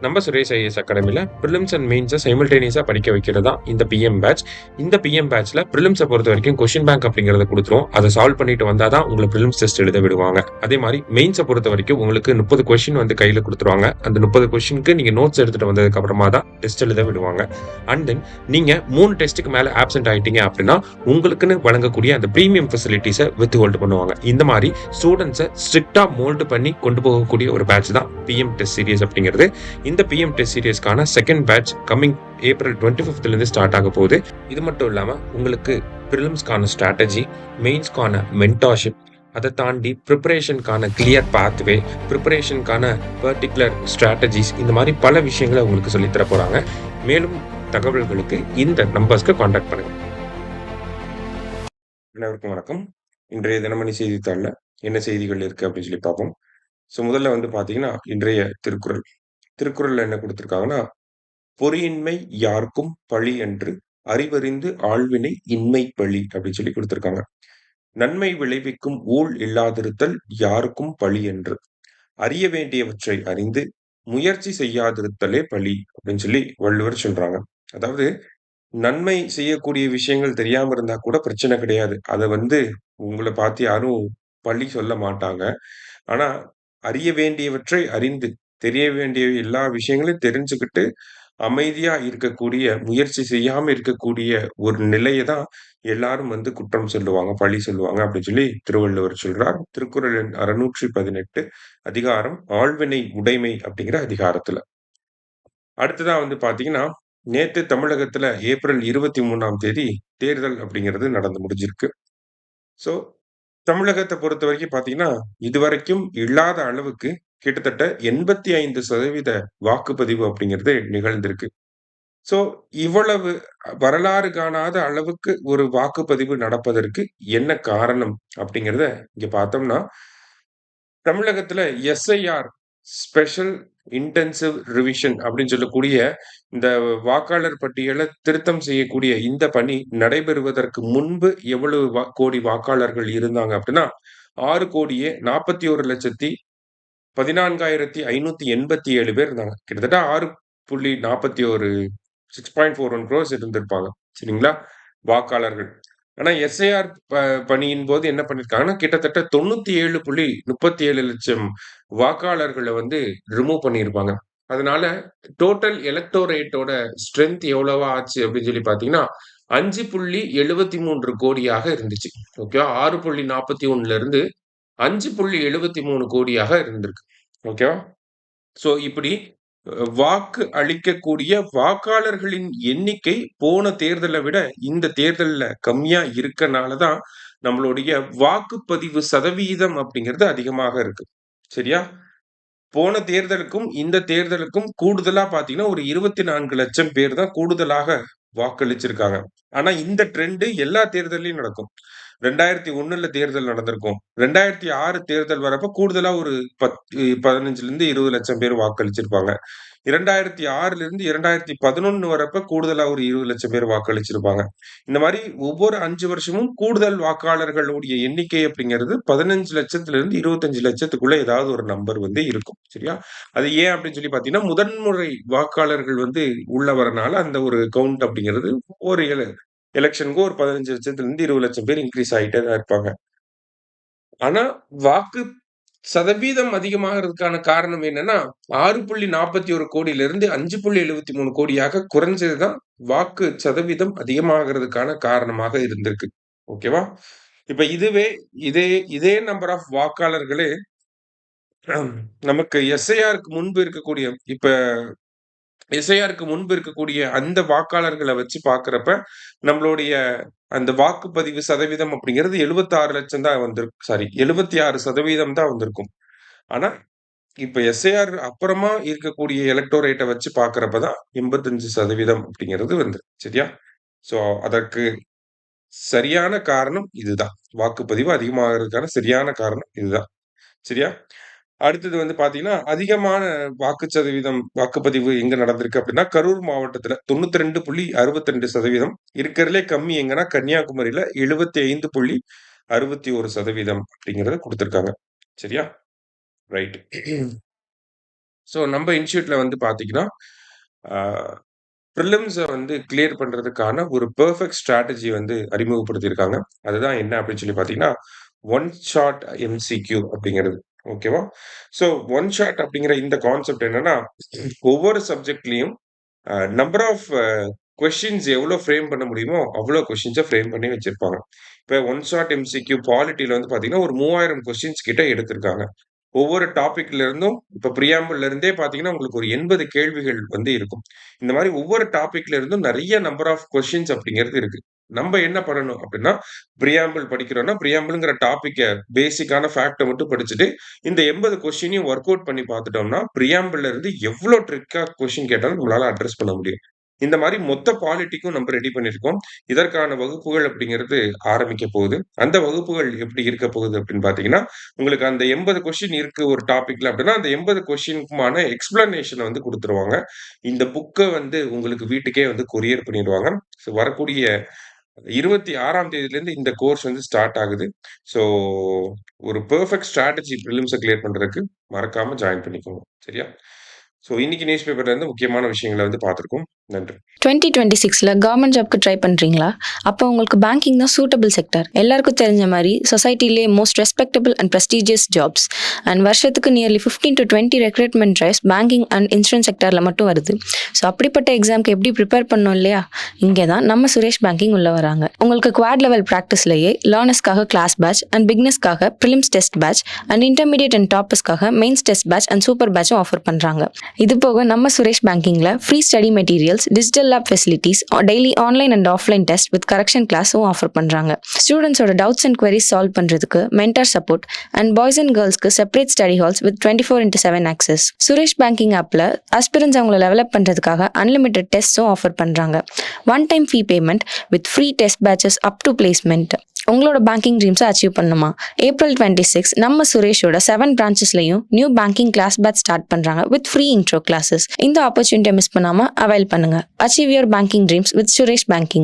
நம்ம Suresh IAS அகாடமில prelims and மெயின்ஸை சைமல்டேனியஸா படிக்க வைக்கிறது தான் இந்த பிஎம் பேட்ச். இந்த பிஎம் பேட்ச்ல பிரிலிம்ஸை பொறுத்த வரைக்கும் கொஸ்டின் பேங்க் அப்படிங்கறத கொடுத்துரும். அதை சால்வ் பண்ணிட்டு வந்தாதான் உங்களை பிரிலிம்ஸ் டெஸ்ட் எழுத விடுவாங்க. அதே மாதிரி மெயின்ஸை பொறுத்த வரைக்கும் உங்களுக்கு 30 கொஸ்டின் வந்து கையில கொடுத்துருவாங்க. அந்த 30 கொஸ்டினுக்கு நீங்க நோட்ஸ் எடுத்துட்டு வந்ததுக்கு அப்புறமா தான் டெஸ்ட் எழுத விடுவாங்க. அண்ட் தென் நீங்க 3 டெஸ்ட்டுக்கு மேல ஆப்சென்ட் ஆயிட்டீங்க அப்படின்னா உங்களுக்குன்னு வழங்கக்கூடிய அந்த பிரீமியம் ஃபெசிலிட்டிஸை வித் ஹோல்ட் பண்ணுவாங்க. இந்த மாதிரி ஸ்டூடெண்ட்ஸை ஸ்ட்ரிக்டா மோல்டு பண்ணி கொண்டு போகக்கூடிய ஒரு பேட்ச் தான் பிஎம் டெஸ்ட் சீரிஸ் அப்படிங்கிறது. இந்த பிஎம் டெஸ்ட் சீரிஸ்க்கான second batch coming April 25th இருந்து ஸ்டார்ட் ஆக போகுது. இது மட்டும் இல்லாம உங்களுக்கு பிரிலிம்ஸ்க்கான ஸ்ட்ராட்டஜி, மெயின்ஸ்க்கான மென்டார்ஷிப், அதை தாண்டி ப்ரிப்பரேஷனுக்கான கிளியர் பாத்வே, ப்ரிப்பரேஷனுக்கான பர்டிகுலர் ஸ்ட்ராட்டஜிஸ், இந்த மாதிரி பல விஷயங்களை உங்களுக்கு சொல்லித்தர போறாங்க. மேலும் தகவல்களுக்கு இந்த நம்பர்ஸ்க்கு கான்டாக்ட் பண்ணுங்க. அனைவருக்கும் வணக்கம். இன்றைய தினமணி செய்தித்தாள்ல என்ன செய்திகள் இருக்கு அப்படின்னு சொல்லி பார்ப்போம். ஸோ முதல்ல வந்து பாத்தீங்கன்னா இன்றைய திருக்குறள். திருக்குறள்ல என்ன கொடுத்திருக்காங்கன்னா, பொறியின்மை யார்க்கும் பழி என்று அறிவறிந்து ஆள்வினை இன்மை பழி அப்படின்னு சொல்லி கொடுத்திருக்காங்க. நன்மை விளைவிக்கும் ஊழ் இல்லாதிருத்தல் யாருக்கும் பழி என்று அறிய வேண்டியவற்றை அறிந்து முயற்சி செய்யாதிருத்தலே பழி அப்படின்னு சொல்லி வள்ளுவர் சொல்றாங்க. அதாவது நன்மை செய்யக்கூடிய விஷயங்கள் தெரியாம இருந்தா கூட பிரச்சனை கிடையாது. அத வந்து உங்கள பார்த்து யாரும் பழி சொல்ல மாட்டாங்க. ஆனா, அறிய வேண்டியவற்றை அறிந்து, தெரிய வேண்டிய எல்லா விஷயங்களையும் தெரிஞ்சுக்கிட்டு, அமைதியா இருக்கக்கூடிய, முயற்சி செய்யாம இருக்கக்கூடிய ஒரு நிலைய தான் எல்லாரும் வந்து குற்றம் சொல்லுவாங்க, பழி சொல்லுவாங்க அப்படின்னு சொல்லி திருவள்ளுவர் சொல்றார். திருக்குறள் எண் 618 அதிகாரம் ஆள்வினை உடைமை அப்படிங்கிற அதிகாரத்துல. அடுத்ததா வந்து பார்த்தீங்கன்னா, நேத்து தமிழகத்துல ஏப்ரல் 23ஆம் தேதி தேர்தல் அப்படிங்கிறது நடந்து முடிஞ்சிருக்கு. ஸோ, தமிழகத்த பொறுத்தவரைக்கும் பார்த்தீங்கன்னா, இதுவரைக்கும் இல்லாத அளவுக்கு கிட்டத்தட்ட 85% வாக்குப்பதிவு அப்படிங்கிறது நிகழ்ந்திருக்கு. ஸோ, இவ்வளவு வரலாறு காணாத அளவுக்கு ஒரு வாக்குப்பதிவு நடப்பதற்கு என்ன காரணம் அப்படிங்கிறத இங்க பார்த்தோம்னா, தமிழகத்துல எஸ்ஐஆர் ஸ்பெஷல் இன்டென்சிவ் ரிவிஷன் அப்படின்னு சொல்லக்கூடிய இந்த வாக்காளர் பட்டியலை திருத்தம் செய்யக்கூடிய இந்த பணி நடைபெறுவதற்கு முன்பு எவ்வளவு கோடி வாக்காளர்கள் இருந்தாங்க அப்படின்னா 6,41,14,587 பேர் இருந்தாங்க. கிட்டத்தட்ட 6.41 6.41 crores இருந்திருப்பாங்க. சரிங்களா? வாக்காளர்கள். ஆனா எஸ்ஐஆர் பணியின் போது என்ன பண்ணிருக்காங்கன்னா, கிட்டத்தட்ட 97.37 லட்சம் வாக்காளர்கள வந்து ரிமூவ் பண்ணியிருப்பாங்க. அதனால டோட்டல் எலக்டோரேட்டோட ஸ்ட்ரென்த் எவ்வளவா ஆச்சு அப்படின்னு சொல்லி பார்த்தீங்கன்னா, 5.73 கோடியாக இருந்துச்சு. ஓகேவா? 6.41 இருந்து 5.73 கோடியாக இருந்திருக்கு. ஓகேவா? ஸோ இப்படி வாக்கு அளிக்கக்கூடிய வாக்காளர்களின் எண்ணிக்கை போன தேர்தலை விட இந்த தேர்தல்ல கம்மியா இருக்கனால தான் நம்மளுடைய வாக்குப்பதிவு சதவீதம் அப்படிங்கிறது அதிகமாக இருக்கு. சரியா? போன தேர்தலுக்கும் இந்த தேர்தலுக்கும் கூடுதலா பார்த்தீங்கன்னா, ஒரு 24 லட்சம் பேர் தான் கூடுதலாக வாக்களிச்சிருக்காங்க. ஆனா இந்த ட்ரெண்ட் எல்லா தேர்தல்லயும் நடக்கும். 2001ல தேர்தல் நடந்திருக்கும். 2006 தேர்தல் வரப்ப கூடுதலா ஒரு 15லிருந்து 20 லட்சம் பேர் வாக்களிச்சிருப்பாங்க. 2006லிருந்து 2011 வரப்ப கூடுதலா ஒரு 20 லட்சம் பேர் வாக்களிச்சிருப்பாங்க. இந்த மாரி ஒவ்வொரு 5 வருஷமும் கூடுதல் வாக்காளர்களுடைய எண்ணிக்கை அப்படிங்கிறது 15 லட்சத்திலிருந்து 25 லட்சத்துக்குள்ள ஏதாவது ஒரு நம்பர் வந்து இருக்கும். சரியா? அது ஏன் அப்படின்னு சொல்லி பார்த்தீங்கன்னா, முதன்முறை வாக்காளர்கள் வந்து உள்ள வரனால அந்த ஒரு கவுண்ட் அப்படிங்கிறது ஒரு எலக்ஷனுக்கு ஒரு 15 லட்சத்திலிருந்து 20 லட்சம் பேர் இன்கிரீஸ் ஆயிட்டே தான் இருப்பாங்க. ஆனா, வாக்கு சதவீதம் அதிகமாகறதுக்கான காரணம் என்னன்னா, 6.41 கோடியிலிருந்து 5.73 கோடியாக குறைஞ்சது தான் வாக்கு சதவீதம் அதிகமாகறதுக்கான காரணமாக இருந்திருக்கு. ஓகேவா? இப்ப இதே இதே நம்பர் ஆஃப் வாக்காளர்களே நமக்கு எஸ்ஐஆருக்கு முன்பு இருக்கக்கூடிய இப்ப எஸ்ஐஆருக்கு முன்பு இருக்கக்கூடிய அந்த வாக்காளர்கள வச்சு பார்க்கிறப்ப, நம்மளுடைய அந்த வாக்குப்பதிவு சதவீதம் அப்படிங்கிறது 76 லட்சம் தான் வந்திருக்கு. சாரி 76% தான் வந்திருக்கும். ஆனா, இப்ப எஸ்ஐஆர் அப்புறமா இருக்கக்கூடிய எலக்டோரேட்ட வச்சு பார்க்கிறப்ப தான் 85% அப்படிங்கிறது சரியா? ஸோ, அதற்கு சரியான காரணம் இதுதான். வாக்குப்பதிவு அதிகமாகறதுக்கான சரியான காரணம் இதுதான். சரியா? அடுத்தது வந்து பார்த்தீங்கன்னா, அதிகமான வாக்குப்பதிவு எங்க நடந்திருக்கு அப்படின்னா, கரூர் மாவட்டத்துல 92.62% இருக்கிறதுலே கம்மி எங்கன்னா, கன்னியாகுமரியில 75.61% அப்படிங்கிறத குடுத்திருக்காங்க. சரியா? ரைட். ஸோ நம்ம இன்ஸ்டிடியூட்ல வந்து பார்த்தீங்கன்னா, ஆ பிரிலிம்ஸ வந்து கிளியர் பண்றதுக்கான ஒரு பெர்ஃபெக்ட் ஸ்ட்ராட்டஜி வந்து அறிமுகப்படுத்தியிருக்காங்க. அதுதான் என்ன அப்படின்னு சொல்லி பார்த்தீங்கன்னா, ஒன் ஷாட் எம்சிக்யூ அப்படிங்கிறது. ஓகேவா? ஸோ ஒன் ஷாட் அப்படிங்கிற இந்த கான்செப்ட் என்னன்னா, ஒவ்வொரு சப்ஜெக்ட்லயும் நம்பர் ஆஃப் கொஸ்டின்ஸ் எவ்வளோ ஃப்ரேம் பண்ண முடியுமோ, அவ்வளோ கொஸ்டின்ஸ ஃப்ரேம் பண்ணி வச்சிருப்பாங்க. இப்ப ஒன் ஷாட் எம்சிக்யூ பாலிட்டில வந்து பார்த்தீங்கன்னா, ஒரு 3000 கொஸ்டின்ஸ் கிட்ட எடுத்திருக்காங்க. ஒவ்வொரு டாபிக்ல இருந்தும் இப்ப பிரியாம்பிள்ல இருந்தே பார்த்தீங்கன்னா, உங்களுக்கு ஒரு 80 கேள்விகள் வந்து இருக்கும். இந்த மாரி ஒவ்வொரு டாபிக்ல இருந்தும் நெறைய நம்பர் ஆஃப் கொஸ்டின்ஸ் அப்படிங்கிறது இருக்கு. நம்ப என்ன பண்ணணும் அப்படின்னா, பிரியாம்பிள் படிக்கிறோம்னா, பிரியாம்பிள்ங்கிற டாபிக்க பேசிக்கான ஃபேக்ட்ட மட்டும் படிச்சுட்டு, இந்த 80 கொஸ்டினையும் வொர்க் அவுட் பண்ணி பார்த்துட்டோம்னா, பிரியாம்பிள்ல இருந்து எவ்ளோ ட்ரிக்கா கொஸ்டின் கேட்டாலும் நம்மளால அட்ரஸ் பண்ண முடியும். இந்த மாரி மொத்த பாலிட்டிக்கும் நம்ம ரெடி பண்ணியிருக்கோம். இதற்கான வகுப்புகள் அப்படிங்கிறது ஆரம்பிக்க போகுது. அந்த வகுப்புகள் எப்படி இருக்க போகுது அப்படின்னு பார்த்தீங்கன்னா, உங்களுக்கு அந்த 80 கொஸ்டின் இருக்கு ஒரு டாபிக்ல அப்படின்னா, அந்த 80 கொஸ்டினுக்குமான எக்ஸ்ப்ளனேஷன வந்து குடுத்துருவாங்க. இந்த புக்க வந்து உங்களுக்கு வீட்டுக்கே வந்து கொரியர் பண்ணிருவாங்க. ஸோ வரக்கூடிய 26ஆம் தேதியிலேருந்து இந்த கோர்ஸ் வந்து ஸ்டார்ட் ஆகுது. ஸோ ஒரு பெர்ஃபெக்ட் ஸ்ட்ராட்டஜி பிரிலிம்ஸ கிளியர் பண்றதுக்கு மறக்காம ஜாயின் பண்ணிக்கோங்க. சரியா? ஸோ இன்னைக்கு நியூஸ் பேப்பர்ல இருந்து முக்கியமான விஷயங்கள வந்து பார்த்திருக்கோம். நன்றி. 2026ல கவர்மெண்ட் ஜாப்க்கு ட்ரை பண்றீங்களா? அப்போ உங்களுக்கு பேங்கிங் தான் சூட்டபிள் செக்டர். எல்லாருக்கும் தெரிஞ்ச மாதிரி சொசைட்டிலே most respectable and prestigious jobs and வருஷத்துக்கு nearly 15 to 20 recruitment drives banking and insurance செக்டர்ல மட்டும் வருது. ஸோ அப்படிப்பட்ட எக்ஸாம்க்கு எப்படி ப்ரிப்பேர் பண்ணோம் இல்லையா? இங்கே தான் நம்ம சுரேஷ் பேங்கிங் உள்ள வராங்க. உங்களுக்கு குவாட் லெவல் ப்ராக்டிஸ்லேயே லேர்னர்ஸ்க்காக கிளாஸ் பேட்ச் அண்ட் பிக்னஸ்க்காக prelims test batch and intermediate and டாப்பர்ஸ்க்காக mains test batch and super பேட்சும் ஆஃபர் பண்றாங்க. இது போக நம்ம சுரேஷ் பேங்கிங்ல free study materials, digital lab facilities, daily online and offline test with correction கிளாஸும் ஆஃபர் பண்றாங்க. ஸ்டூடெண்ட்ஸோட டவுட்ஸ் அண்ட் queries சால்வ் பண்றதுக்கு mentor support and boys and கேர்ள்ஸ்க்கு separate study halls with 24/7 access. Suresh banking ஆப்ல ஆஸ்பிரன்ஸ் அவங்கள டெவலப் பண்றதுக்காக unlimited டெஸ்ட்ஸும் offer பண்றாங்க. One time fee payment with free test batches up to placement. உங்களோட பேங்கிங் ட்ரீம்ஸை achieve பண்ணுமா? April 26 நம்ம சுரேஷோட 7 பிரான்ச்சஸ்லையும் new banking class batch start பண்றாங்க வித் ஃப்ரீ இன்ட்ரோ கிளாஸஸ். இந்த ஆப்பர்ச்சுனிட்டியை மிஸ் பண்ணாம அவைல் பண்ணுங்க. Achieve your banking dreams with Suresh banking.